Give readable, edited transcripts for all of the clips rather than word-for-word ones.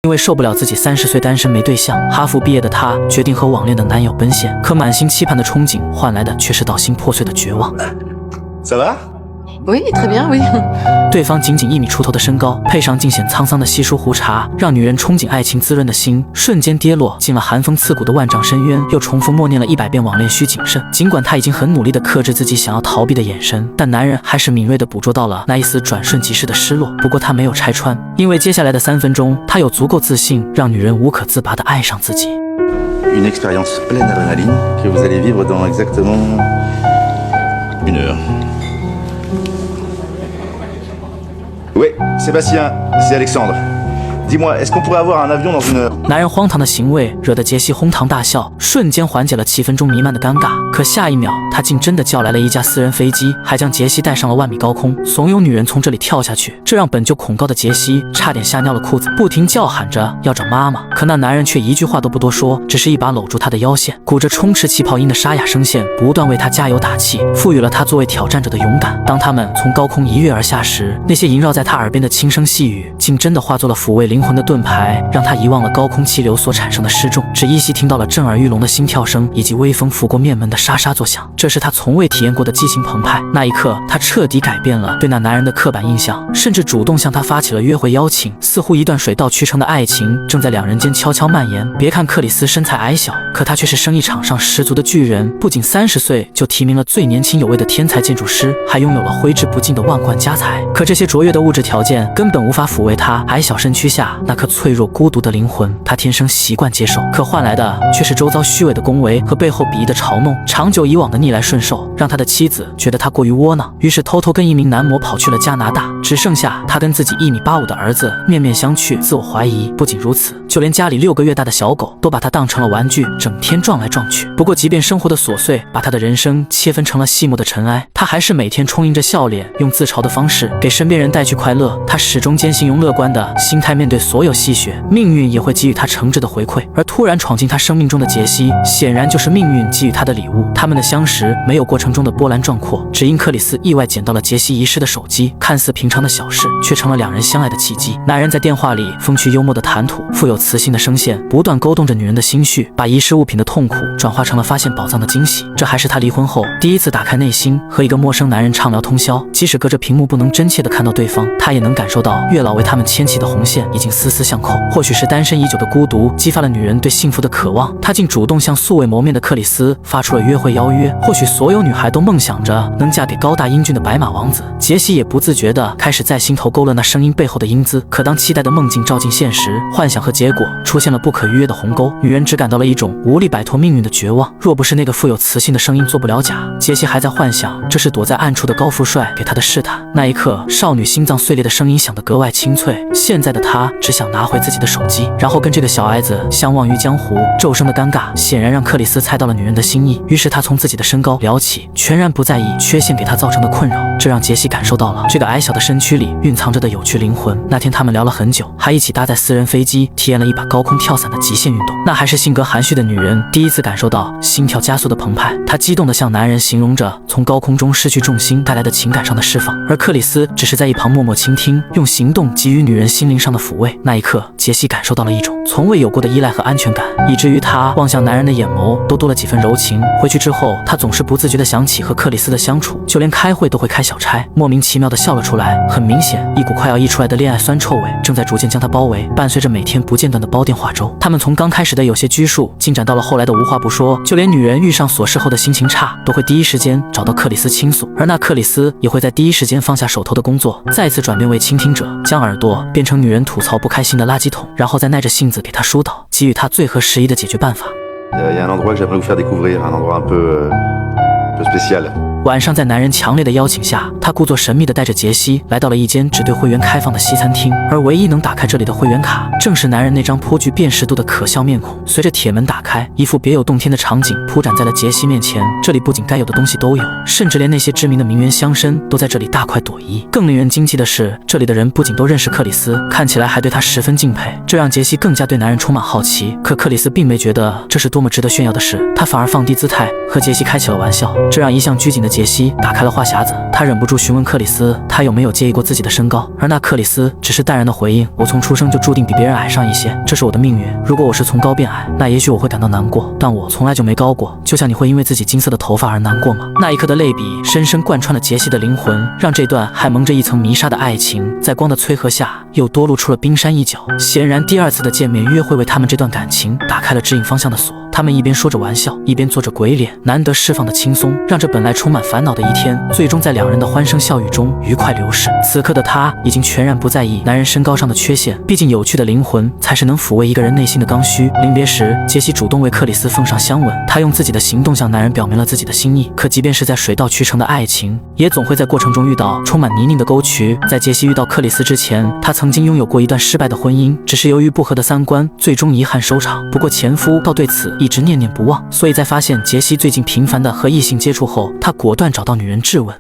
因为受不了自己30岁单身没对象，哈佛毕业的她决定和网恋的男友奔现，可满心期盼的憧憬换来的却是道心破碎的绝望。Ça va? Oui, très bien, oui. 对方仅1米出头的身高，配上尽显沧桑的稀疏胡茬，让女人憧憬爱情滋润的心瞬间跌落进了寒风刺骨的万丈深渊。又重复默念了100遍网恋需谨慎。尽管她已经很努力地克制自己想要逃避的眼神，但男人还是敏锐地捕捉到了那一丝转瞬即逝的失落。不过他没有拆穿，因为接下来的3分钟，他有足够自信，让女人无可自拔地爱上自己。Une expérience pleine d'adrénaline que vous allez vivre dans exactement 1 heure. Oui, Sébastien, c'est Alexandre. Dis-moi, est-ce qu'on pourrait avoir un avion dans 1 heure? 男人荒唐的行为惹得杰西哄堂大笑，瞬间缓解了气氛中弥漫的尴尬。可下一秒，他竟真的叫来了一架私人飞机，还将杰西带上了万米高空，怂恿女人从这里跳下去。这让本就恐高的杰西差点吓尿了裤子，不停叫喊着要找妈妈。可那男人却一句话都不多说，只是一把搂住她的腰线，鼓着充斥气泡音的沙哑声线，不断为她加油打气，赋予了她作为挑战者的勇敢。当他们从高空一跃而下时，那些萦绕在她耳边的轻声细语，竟真的化作了抚慰灵魂的盾牌，让她遗忘了高空气流所产生的失重，只依稀听到了震耳欲聋的心跳声以及微风拂过面门的沙沙作响。这是她从未体验过的激情澎湃。那一刻，她彻底改变了对那男人的刻板印象，甚至主动向他发起了约会邀请。似乎一段水到渠成的爱情正在两人间悄悄蔓延。别看克里斯身材矮小，可他却是生意场上十足的巨人，不仅30岁就提名了最年轻有为的天才建筑师，还拥有了挥之不尽的万贯家财。可这些卓越的物质条件根本无法抚慰他矮小身躯下那颗脆弱孤独的灵魂。他天生习惯接受，可换来的却是周遭虚伪的恭维和背后鄙夷的嘲弄。长久以往的逆来顺受让他的妻子觉得他过于窝囊，于是偷偷跟一名男模跑去了加拿大，只剩下他跟自己1.85米的儿子面面相觑，自我怀疑。不仅如此，就连家里6个月大的小狗都把他当成了玩具，整天撞来撞去。不过即便生活的琐碎把他的人生切分成了细末的尘埃，他还是每天充盈着笑脸，用自嘲的方式给身边人带去快乐。他始终坚信用乐观的心态面对所有戏谑，命运也会给予他诚挚的回馈。而突然闯进他生命中的杰西，显然就是命运给予他的礼物。他们的相识没有过程中的波澜壮阔，只因克里斯意外捡到了杰西遗失的手机，看似平常的小事，却成了两人相爱的契机。男人在电话里风趣幽默的谈吐，富有磁性的声线，不断勾动着女人的心绪，把遗失物品的痛苦转化成了发现宝藏的惊喜。这还是他离婚后第一次打开内心，和一个陌生男人畅聊通宵。即使隔着屏幕不能真切地看到对方，他也能感受到月老为他们牵起的红线已经丝丝相扣。或许是单身已久的孤独激发了女人对幸福的渴望，她竟主动向素未谋面的克里斯发出了约会邀约。或许所有女孩都梦想着能嫁给高大英俊的白马王子，杰西也不自觉地开始在心头勾勒那声音背后的英姿。可当期待的梦境照进现实，幻想和结果出现了不可逾越的鸿沟，女人只感到了一种无力摆脱命运的绝望。若不是那个富有磁性的声音做不了假，杰西还在幻想这是躲在暗处的高富帅给她的试探。那一刻，少女心脏碎裂的声音响得格外清脆。现在的她只想拿回自己的手机，然后跟这个小矮子相忘于江湖。骤生的尴尬显然让克里斯猜到了女人的心意，于是他从自己的身高聊起，全然不在意缺陷给他造成的困扰。这让杰西感受到了这个矮小的身躯里蕴藏着的有趣灵魂。那天他们聊了很久，还一起搭载私人飞机体验了一把高空跳伞的极限运动。那还是性格含蓄的女人第一次感受到心跳加速的澎湃，她激动地向男人形容着从高空中失去重心带来的情感上的释放，而克里斯只是在一旁默默倾听，用行动给予女人心灵上的抚慰。那一刻，杰西感受到了一种从未有过的依赖和安全感，以至于她望向男人的眼眸都多了几分柔情。回去之后，她总是不自觉地想起和克里斯的相处，就连开会都会开小差，莫名其妙地笑了出来。很明显，一股快要溢出来的恋爱酸臭味正在逐渐将她包围，伴随着每天不间断的煲电话粥。他们从刚开始的有些拘束，进展到了后来的无话不说，就连女人遇上琐事后的心情差，都会第一时间找到克里斯倾诉，而那克里斯也会在第一时间放下手头的工作，再次转变为倾听者，将耳朵变成女人吐槽不开心的垃圾桶，然后再耐着性子给她疏导，给予她最合时宜的解决办法。Il y a un endroit que j'aimerais vous faire découvrir, un endroit un peu spécial. 晚上在男人强烈的邀请下，他故作神秘地带着杰西来到了一间只对会员开放的西餐厅，而唯一能打开这里的会员卡，正是男人那张颇具辨识度的可笑面孔。随着铁门打开，一副别有洞天的场景铺展在了杰西面前。这里不仅该有的东西都有，甚至连那些知名的名媛乡绅都在这里大快朵颐。更令人惊奇的是，这里的人不仅都认识克里斯，看起来还对他十分敬佩，这让杰西更加对男人充满好奇。可克里斯并没觉得这是多么值得炫耀的事，他反而放低姿态和杰西开起了玩笑，这让一向拘谨的的杰西打开了话匣子，他忍不住询问克里斯，他有没有介意过自己的身高，而那克里斯只是淡然的回应：我从出生就注定比别人矮上一些，这是我的命运。如果我是从高变矮，那也许我会感到难过，但我从来就没高过，就像你会因为自己金色的头发而难过吗？那一刻的类比深深贯穿了杰西的灵魂，让这段还蒙着一层迷纱的爱情，在光的催和下又多露出了冰山一角。显然第二次的见面约会为他们这段感情打开了指引方向的锁。他们一边说着玩笑，一边做着鬼脸，难得释放的轻松，让这本来充满烦恼的一天，最终在两人的欢声笑语中愉快流逝。此刻的他已经全然不在意男人身高上的缺陷，毕竟有趣的灵魂才是能抚慰一个人内心的刚需。临别时，杰西主动为克里斯奉上香吻，他用自己的行动向男人表明了自己的心意。可即便是在水到渠成的爱情，也总会在过程中遇到充满泥泞的沟渠。在杰西遇到克里斯之前，他曾经拥有过一段失败的婚姻，只是由于不合的三观，最终遗憾收场。不过前夫倒对此一直念念不忘，所以在发现杰西最近频繁地和异性接触后，他果断找到女人质问。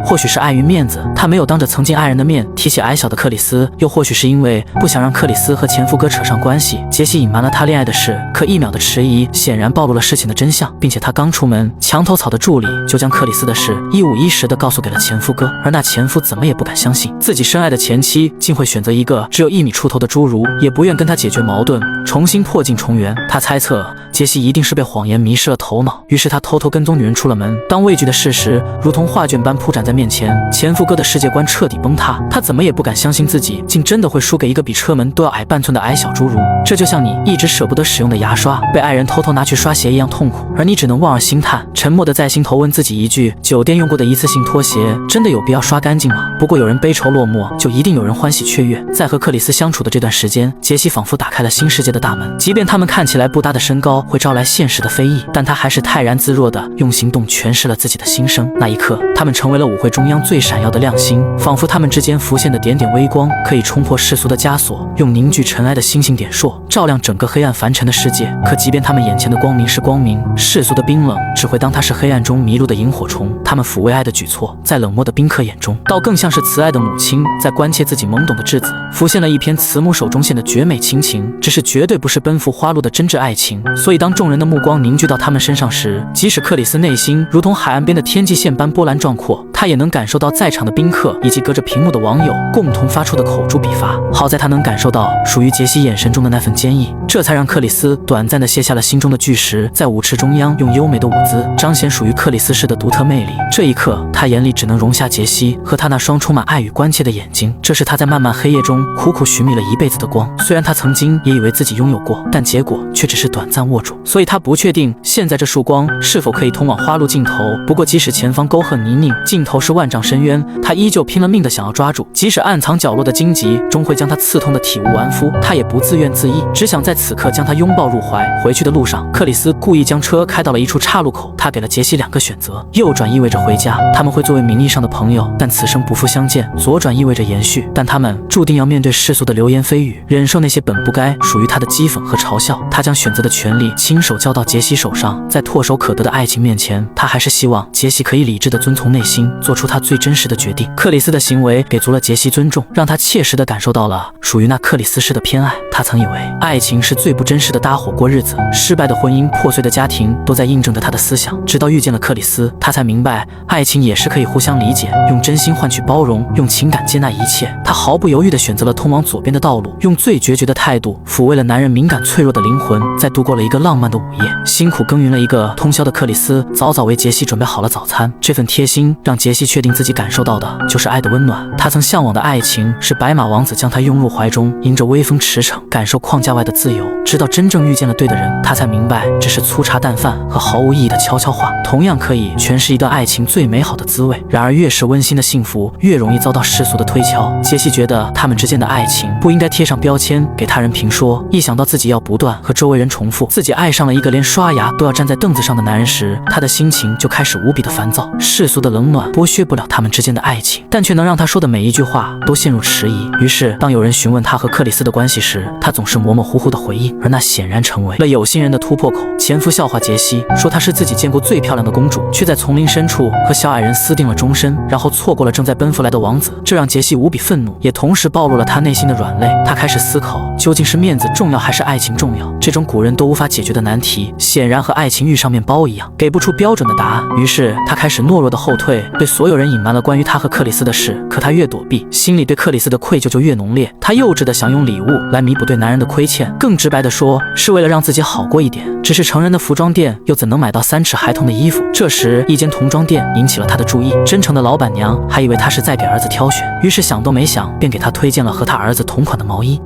或许是碍于面子，他没有当着曾经爱人的面提起矮小的克里斯，又或许是因为不想让克里斯和前夫哥扯上关系，杰西隐瞒了他恋爱的事。可一秒的迟疑显然暴露了事情的真相，并且他刚出门，墙头草的助理就将克里斯的事一五一十地告诉给了前夫哥，而那前夫怎么也不敢相信自己深爱的前妻竟会选择一个只有1米出头的侏儒，也不愿跟他解决矛盾，重新破镜重圆。他猜测杰西一定是被谎言迷失了头脑，于是他偷偷跟踪女人出了门。当畏惧的事实如同画卷般铺展在面前，前夫哥的世界观彻底崩塌，他怎么也不敢相信自己竟真的会输给一个比车门都要矮半寸的矮小侏儒。这就像你一直舍不得使用的牙刷被爱人偷偷拿去刷鞋一样痛苦，而你只能望而兴叹，沉默的在心头问自己一句：酒店用过的一次性拖鞋真的有必要刷干净吗？不过有人悲愁落寞，就一定有人欢喜雀跃。在和克里斯相处的这段时间，杰西仿佛打开了新世界的大门，即便他们看起来不搭的身高会招来现实的非议，但他还是泰然自若的用行动诠释了自己的心声。那一刻，他们成为了舞会中央最闪耀的亮星，仿佛他们之间浮现的点点微光可以冲破世俗的枷锁，用凝聚尘埃的星星点烁，照亮整个黑暗凡尘的世界。可即便他们眼前的光明是光明，世俗的冰冷只会当它是黑暗中迷路的萤火虫。他们抚慰爱的举措，在冷漠的宾客眼中，倒更像是慈爱的母亲在关切自己懵懂的稚子，浮现了一篇慈母手中线的绝美亲情，只是绝对不是奔赴花路的真挚爱情。所以当众人的目光凝聚到他们身上时，即使克里斯内心如同海岸边的天际线般波澜壮阔，他也能感受到在场的宾客以及隔着屏幕的网友共同发出的口诛笔伐。好在他能感受到属于杰西眼神中的那份坚毅，这才让克里斯短暂地卸下了心中的巨石，在舞池中央用优美的舞姿彰显属于克里斯式的独特魅力。这一刻，他眼里只能容下杰西和他那双充满爱与关切的眼睛，这是他在漫漫黑夜中苦苦寻觅了一辈子的光。虽然他曾经也以为自己拥有过，但结果却只是短暂握住，所以他不确定现在这束光是否可以通往花路尽头。不过即使前方沟壑泥泞，尽头是万丈深渊，他依旧拼了命地想要抓住，即使暗藏角落的荆棘终会将他刺痛的体无完肤，他也不自怨自艾，只想在此刻将他拥抱入怀。回去的路上，克里斯故意将车开到了一处岔路口，他给了杰西2个选择，右转意味着回家，他们会作为名义上的朋友，但此生不复相见；左转意味着延续，但他们注定要面对世俗的流言蜚语，忍受那些本不该属于他的讥讽和嘲笑。他将选择的权利亲手交到杰西手上，在唾手可得的爱情面前，他还是希望杰西可以理智地遵从内心，做出他最真实的决定。克里斯的行为给足了杰西尊重，让他切实地感受到了属于那克里斯式的偏爱。他曾以为爱情是最不真实的搭伙过日子，失败的婚姻、破碎的家庭都在印证着他的思想。直到遇见了克里斯，他才明白爱情也是可以互相理解，用真心换取包容，用情感接纳一切。他毫不犹豫地选择了通往左边的道路，用最决绝的态度抚慰了男人敏感脆弱的灵魂，再度过了一个浪漫的午夜。辛苦耕耘了一个通宵的克里斯早早为杰西准备好了早餐，这份贴心让杰西确定自己感受到的就是爱的温暖。他曾向往的爱情是白马王子将他拥入怀中，迎着微风驰骋，感受框架外的自由。直到真正遇见了对的人，他才明白这是粗茶淡饭和毫无意义的悄悄话，同样可以诠释一段爱情最美好的滋味。然而越是温馨的幸福，越容易遭到世俗的推敲。杰西觉得他们之间的爱情不应该贴上标签，给他人评说。一想到自己要不断和周围人重复自己爱上了一个连刷牙都要站在凳子上的男人时，他的心情就开始无比的烦躁。世俗的冷暖剥削不了他们之间的爱情，但却能让他说的每一句话都陷入迟疑。于是当有人询问他和克里斯的关系时，他总是模模糊糊的回应，而那显然成为了有心人的突破口。前夫笑话杰西，说她是自己见过最漂亮的公主，却在丛林深处和小矮人私定了终身，然后错过了正在奔赴来的王子。这让杰西无比愤怒，也同时暴露了他内心的软肋。他开始思考，究竟是面子重要还是爱情重要？这种古人都无法解决的难题，显然和爱情遇上面包一样，给不出标准的答案。于是他开始懦弱的后退，对所有人隐瞒了关于他和克里斯的事。可他越躲避，心里对克里斯的愧疚就越浓烈。他幼稚的想用礼物来弥补对男人的亏欠，更直白的说，是为了让自己好过一点。只是成人的服装店又怎能买到3尺孩童的衣服？这时，一间童装店引起了他的注意。真诚的老板娘还以为他是在给儿子挑选，于是想都没想，便给他推荐了和他儿子同款的毛衣。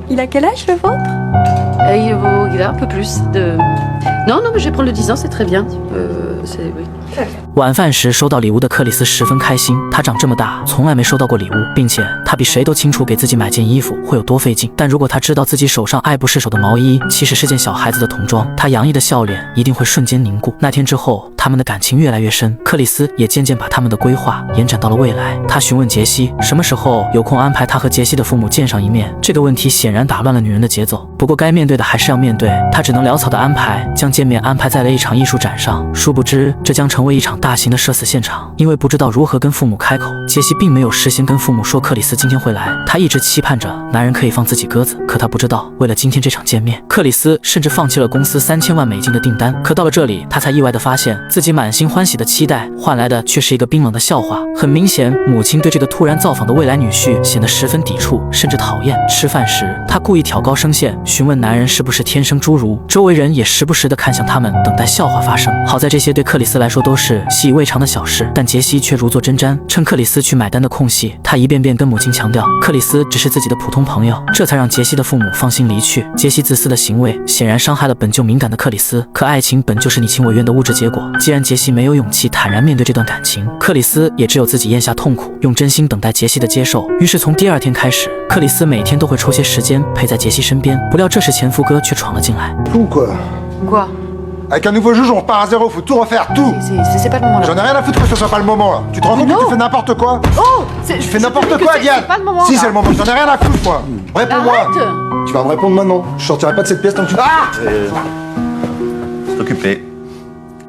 Il a quel âge le vôtre? Il a un peu plus de... Non, non, mais je vais prendre le 10 ans, c'est très bien. Oui. 晚饭时收到礼物的克里斯十分开心，他长这么大从来没收到过礼物，并且他比谁都清楚给自己买件衣服会有多费劲。但如果他知道自己手上爱不释手的毛衣其实是件小孩子的童装，他洋溢的笑脸一定会瞬间凝固。那天之后，他们的感情越来越深，克里斯也渐渐把他们的规划延展到了未来。他询问杰西什么时候有空安排他和杰西的父母见上一面，这个问题显然打乱了女人的节奏。不过该面对的还是要面对，他只能潦草的安排将见面安排在了一场艺术展上。殊不知这将成为一场大型的社死现场。因为不知道如何跟父母开口，杰西并没有事先跟父母说克里斯今天会来。他一直期盼着男人可以放自己鸽子，可他不知道为了今天这场见面，克里斯甚至放弃了公司3000万美金的订单。可到了这里，他才意外地发现自己满心欢喜的期待换来的却是一个冰冷的笑话。很明显，母亲对这个突然造访的未来女婿显得十分抵触，甚至讨厌。吃饭时，他故意挑高声线询问男人是不是天生侏儒，周围人也时不时地看向他们，等待笑话发生。好在这些对克里斯来说都是习以为常的小事，但杰西却如坐针毡。趁克里斯去买单的空隙，他一遍遍跟母亲强调克里斯只是自己的普通朋友，这才让杰西的父母放心离去。杰西自私的行为显然伤害了本就敏感的克里斯，可爱情本就是你情我愿的物质结果。既然杰西没有勇气坦然面对这段感情，克里斯也只有自己咽下痛苦，用真心等待杰西的接受。于是从第2天开始，克里斯每天都会抽些时间陪在杰西身边。不料这时前夫哥却闯了进来。Quoi? Avec un nouveau juge, on repart à zéro, faut tout refaire, tout. C'est pas le moment là. J'en ai rien à foutre que ce soit pas le moment là. Tu te rends compte que tu fais n'importe quoi? Oh, Tu fais n'importe quoi, Diane. C'est pas le moment. Si, c'est le moment. J'en ai rien à foutre, moi. Réponds-moi. Arrête. Tu vas me répondre maintenant. Je sortirai pas de cette pièce tant que tu... Ah! C'est occupé.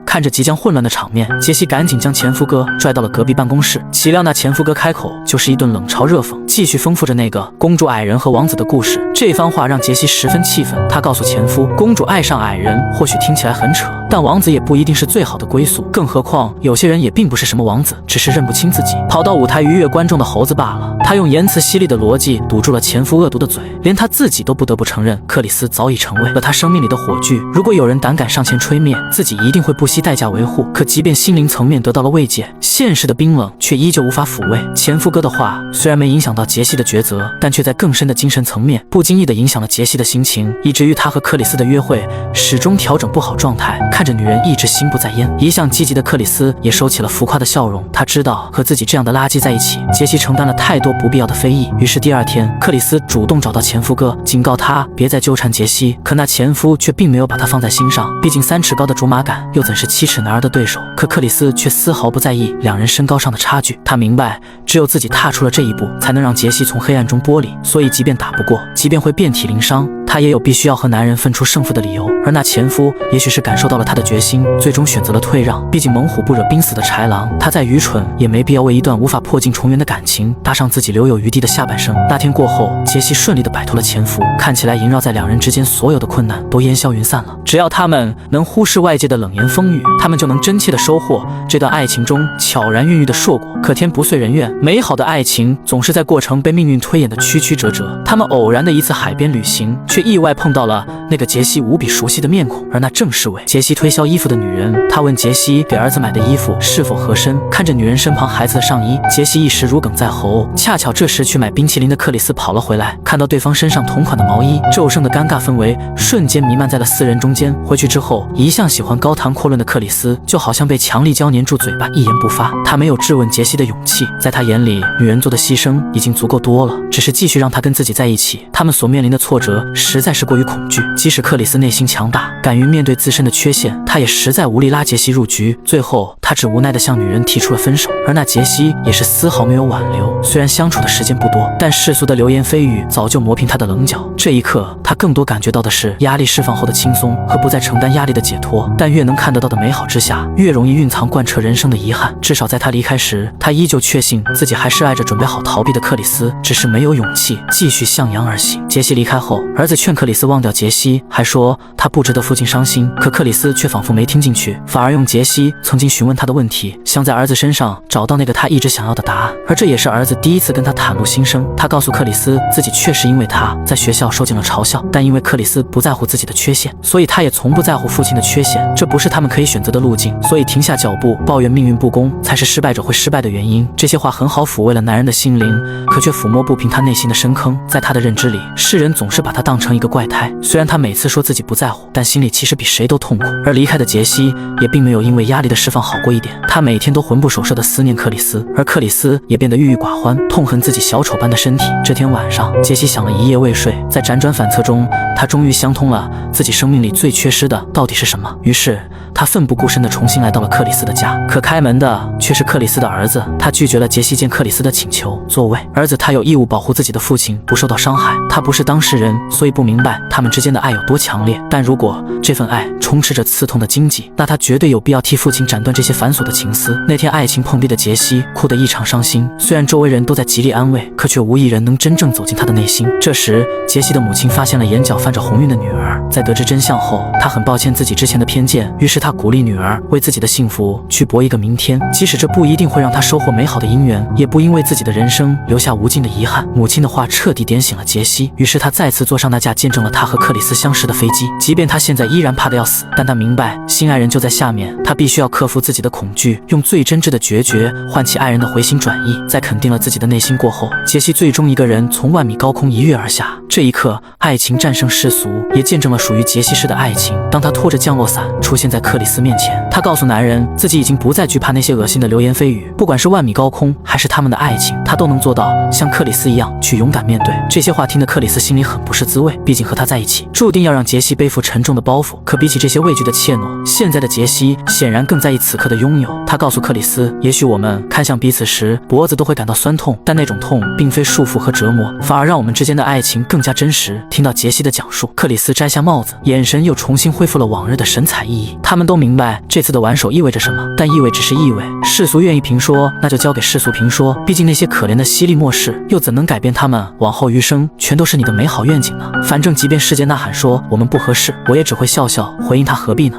看着即将混乱的场面，杰西赶紧将前夫哥拽到了隔壁办公室。岂料那前夫哥开口就是一顿冷嘲热讽，继续丰富着那个公主矮人和王子的故事。这番话让杰西十分气愤。他告诉前夫，公主爱上矮人或许听起来很扯，但王子也不一定是最好的归宿。更何况有些人也并不是什么王子，只是认不清自己，跑到舞台愉悦观众的猴子罢了。他用言辞犀利的逻辑堵住了前夫恶毒的嘴，连他自己都不得不承认，克里斯早已成为了他生命里的火炬。如果有人胆敢上前吹灭，自己一定会不惜代价维护。可即便心灵层面得到了慰藉，现实的冰冷却依旧无法抚慰。前夫哥的话虽然没影响到杰西的抉择，但却在更深的精神层面不经意地影响了杰西的心情，以至于他和克里斯的约会始终调整不好状态。看着女人一直心不在焉，一向积极的克里斯也收起了浮夸的笑容。他知道和自己这样的垃圾在一起，杰西承担了太多不必要的非议。于是第2天，克里斯主动找到前夫哥，警告他别再纠缠杰西。可那前夫却并没有把他放在心上，毕竟3尺高的竹马杆又怎是7尺男儿的对手。可克里斯却丝毫不在意两人身高上的差距。他明白，只有自己踏出了这一步，才能让杰西从黑暗中剥离。所以即便打不过，即便会遍体鳞伤，他也有必须要和男人分出胜负的理由。而那前夫也许是感受到了他的决心，最终选择了退让。毕竟猛虎不惹濒死的豺狼，他再愚蠢也没必要为一段无法破镜重圆的感情搭上自己留有余地的下半生。那天过后，杰西顺利地摆脱了前夫，看起来萦绕在两人之间所有的困难都烟消云散了。只要他们能忽视外界的冷言风语，他们就能真切地收获这段爱情中悄然孕育的硕果。可天不遂人愿，美好的爱情总是在过程被命运推演的曲曲折折。他们偶然的一次海边旅行，却意外碰到了那个杰西无比熟悉的面孔，而那正是为杰西推销衣服的女人。他问杰西给儿子买的衣服是否合身，看着女人身旁孩子的上衣，杰西一时如鲠在喉。恰巧这时去买冰淇淋的克里斯跑了回来，看到对方身上同款的毛衣，骤生的尴尬氛围瞬间弥漫在了4人中间。回去之后，一向喜欢高谈阔论的克里斯就好像被强力胶粘住嘴巴，一言不发。他没有质问杰西的勇气，在他眼里，女人做的牺牲已经足够多了，只是继续让他跟自己在一起。他们所面临的挫折实在是过于恐惧。即使克里斯内心强大，敢于面对自身的缺陷，他也实在无力拉杰西入局。最后，他只无奈地向女人提出了分手，而那杰西也是丝毫没有挽留。虽然相处的时间不多，但世俗的流言蜚语早就磨平他的棱角。这一刻，他更多感觉到的是压力释放后的轻松和不再承担压力的解脱。但越能看得到的美好之下，越容易蕴藏贯彻人生的遗憾。至少在他离开时，他依旧确信自己还是爱着准备好逃避的克里斯，只是没有勇气继续向阳而行。杰西离开后，儿子劝克里斯忘掉杰西，还说他不值得父亲伤心。可克里斯却仿佛没听进去，反而用杰西曾经询问他的问题，想在儿子身上找到那个他一直想要的答案。而这也是儿子第一次跟他袒露心声。他告诉克里斯，自己确实因为他在学校受尽了嘲笑，但因为克里斯不在乎自己的缺陷，所以他也从不在乎父亲的缺陷。这不是他们可以选择的路径，所以停下脚步，抱怨命运不公才是失败者会失败的原因。这些话很好抚慰了男人的心灵，可却抚摸不平他内心的深坑。在他的认知里，世人总是把他当成一个怪胎。虽然他每次说自己不在乎，但心里其实比谁都痛苦。而离开的杰西也并没有因为压力的释放好过一点，他每天都魂不守舍地思念克里斯，而克里斯也变得郁郁寡欢，痛恨自己小丑般的身体。这天晚上，杰西想了一夜未睡，在辗转反侧中，他终于想通了自己生命里最缺失的到底是什么。于是他奋不顾身地重新来到了克里斯的家，可开门的却是克里斯的儿子。他拒绝了杰西见克里斯的请求，作为儿子，他有义务保护自己的父亲不受到伤害。他不是当事人，所以不明白他们之间的爱有多强烈，但如果这份爱充斥着刺痛的荆棘，那他绝对有必要替父亲斩断这些繁琐的情丝。那天爱情碰壁的杰西哭得异常伤心，虽然周围人都在极力安慰，可却无一人能真正走进他的内心。这时，杰西的母亲发现了眼角泛着红晕的女儿，在得知真相后，她很抱歉自己之前的偏见，于是她鼓励女儿为自己的幸福去搏一个明天，即使这不一定会让她收获美好的姻缘，也不因为自己的人生留下无尽的遗憾。母亲的话彻底点醒了杰西，于是他再次坐上那架见证了他和克里斯相识的飞机。即便他现在依然怕得要死，但他明白心爱人就在下面，他必须要克服自己的恐惧，用最真挚的决绝唤起爱人的回心转意。在肯定了自己的内心过后，杰西最终一个人从万米高空一跃而下。这一刻，爱情战胜世俗，也见证了属于杰西式的爱情。当他拖着降落伞出现在克里斯面前，他告诉男人自己已经不再惧怕那些恶心的流言蜚语，不管是万米高空还是他们的爱情，他都能做到像克里斯一样去勇敢面对。这些话听得克里斯心里很不是滋味，毕竟和他在一起注定要让杰西背负沉重的包袱。可比起这些畏惧的怯懦，现在的杰西显然更在意此刻的拥有。他告诉克里斯，也许我们看向彼此时脖子都会感到酸痛，但那种痛并非束缚和折磨，反而让我们之间的爱情更加真实。听到杰西的讲述，克里斯摘下帽子，眼神又重新恢复了往日的神采奕奕。他们都明白这次的挽手意味着什么，但意味只是意味，世俗愿意评说，那就交给世俗评说，毕竟那些可怜的犀利末世又怎能改变他们往后余生全都是你的美好愿景呢？反正即便世界呐喊说我们不合适，我也只会笑笑回应他何必呢。